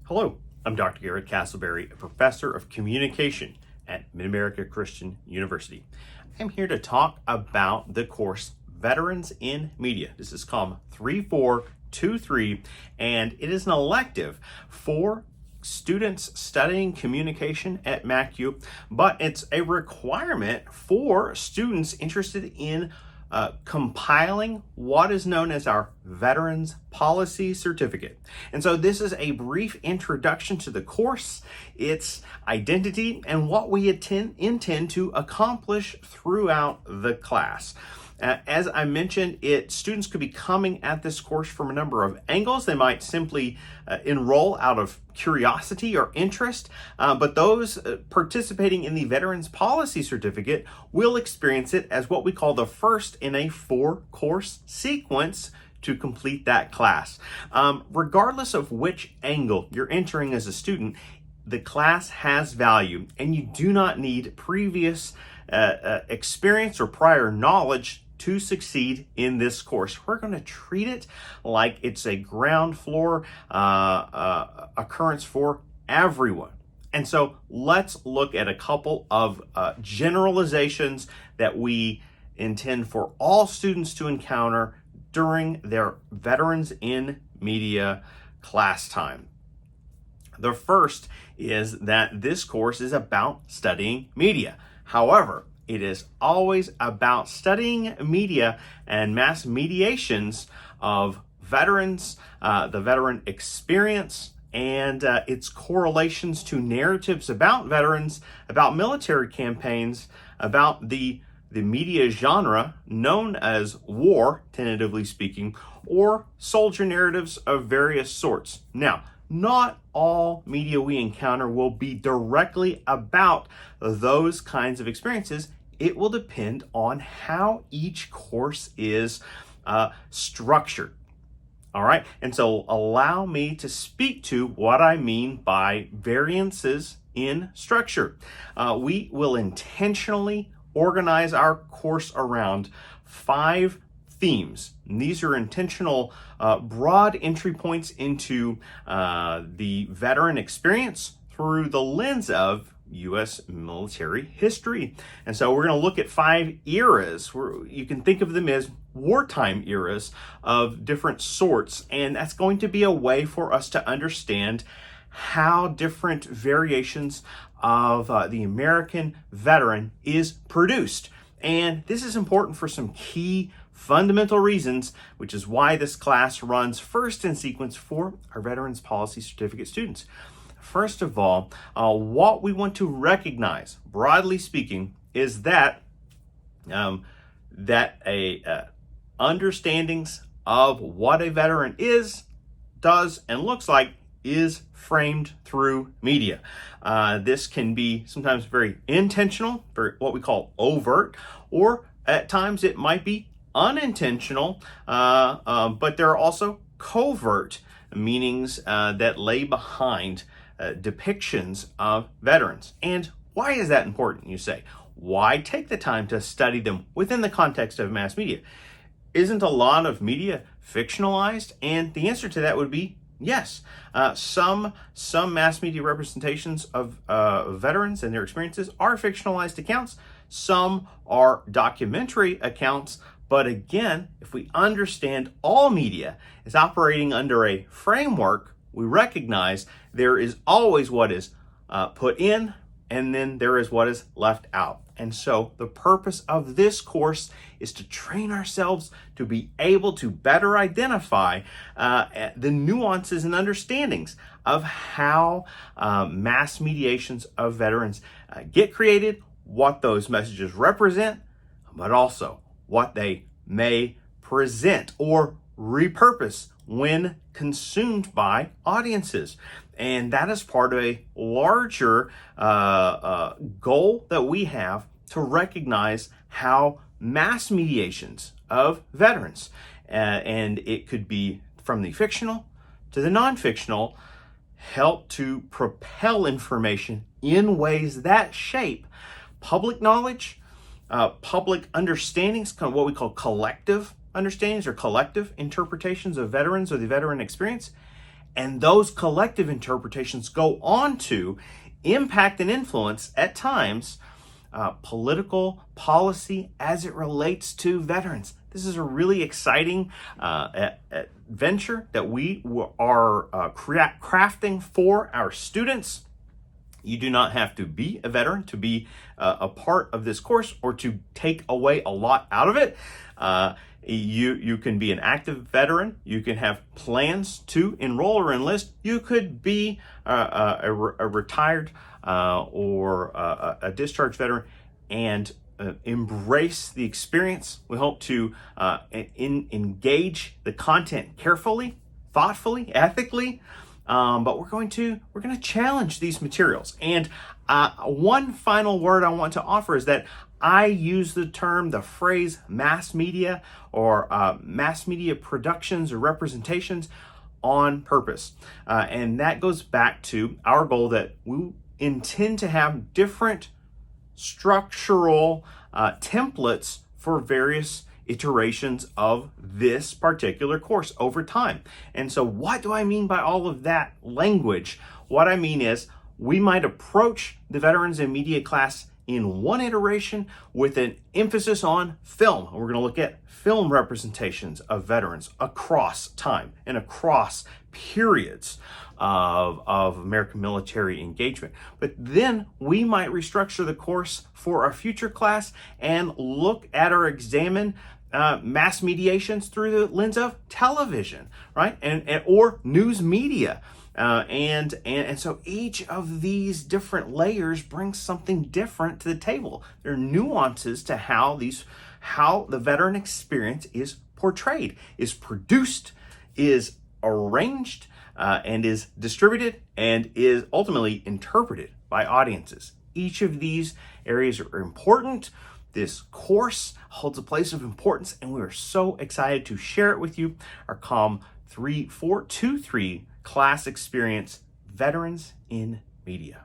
Hello, I'm Dr. Garret Castleberry, a professor of communication at Mid-America Christian University. I'm here to talk about the course Veterans in Media. This is COM 3423, and it is an elective for students studying communication at MACU, but it's a requirement for students interested in compiling what is known as our Veterans Policy Certificate. And so this is a brief introduction to the course, its identity, and what we intend to accomplish throughout the class. As I mentioned, students could be coming at this course from a number of angles. They might simply enroll out of curiosity or interest, but those participating in the Veterans Policy Certificate will experience it as what we call the first in a 4-course sequence to complete that class. Regardless of which angle you're entering as a student, the class has value, and you do not need previous experience or prior knowledge to succeed in this course. We're going to treat it like it's a ground floor occurrence for everyone. And so let's look at a couple of generalizations that we intend for all students to encounter during their Veterans in Media class time. The first is that this course is about studying media. However, it is always about studying media and mass mediations of veterans, the veteran experience, and its correlations to narratives about veterans, about military campaigns, about the media genre known as war, tentatively speaking, or soldier narratives of various sorts. Now, not all media we encounter will be directly about those kinds of experiences. It will depend on how each course is structured. All right, and so allow me to speak to what I mean by variances in structure. We will intentionally organize our course around 5 themes. And these are intentional broad entry points into the veteran experience through the lens of U.S. military history. And so we're going to look at 5 eras. You can think of them as wartime eras of different sorts, and that's going to be a way for us to understand how different variations of the American veteran is produced. And this is important for some key fundamental reasons, which is why this class runs first in sequence for our Veterans Policy Certificate students. First of all, what we want to recognize, broadly speaking, is that understandings of what a veteran is, does, and looks like is framed through media. This can be sometimes very intentional, very what we call overt, or at times it might be unintentional, but there are also covert meanings that lay behind depictions of veterans. And why is that important, you say? Why take the time to study them within the context of mass media? Isn't a lot of media fictionalized? And the answer to that would be yes. Some mass media representations of veterans and their experiences are fictionalized accounts. Some are documentary accounts. But again, if we understand all media is operating under a framework, we recognize there is always what is put in, and then there is what is left out. And so the purpose of this course is to train ourselves to be able to better identify the nuances and understandings of how mass mediations of veterans get created, what those messages represent, but also what they may present or repurpose when consumed by audiences. And that is part of a larger goal that we have to recognize how mass mediations of veterans, and it could be from the fictional to the non-fictional, help to propel information in ways that shape public knowledge, public understandings, kind of what we call collective understandings or collective interpretations of veterans or the veteran experience, And those collective interpretations go on to impact and influence, at times, political policy as it relates to veterans. This is a really exciting venture that we are crafting for our students. You do not have to be a veteran to be a part of this course or to take away a lot out of it. You can be an active veteran. You can have plans to enroll or enlist. You could be a retired or a discharged veteran and embrace the experience. We hope to engage the content carefully, thoughtfully, ethically. But we're going to challenge these materials. And one final word I want to offer is that I use the phrase mass media or mass media productions or representations on purpose. And that goes back to our goal that we intend to have different structural templates for various iterations of this particular course over time. And so what do I mean by all of that language? What I mean is we might approach the Veterans in Media class in one iteration with an emphasis on film. We're going to look at film representations of veterans across time and across periods of American military engagement. But then we might restructure the course for a future class and look at or examine mass mediations through the lens of television, right? And or news media. And so each of these different layers brings something different to the table. There are nuances to how the veteran experience is portrayed, is produced, is arranged, and is distributed, and is ultimately interpreted by audiences. Each of these areas are important. This course holds a place of importance, and we are so excited to share it with you. Our COM 3423 class experience, Veterans in Media.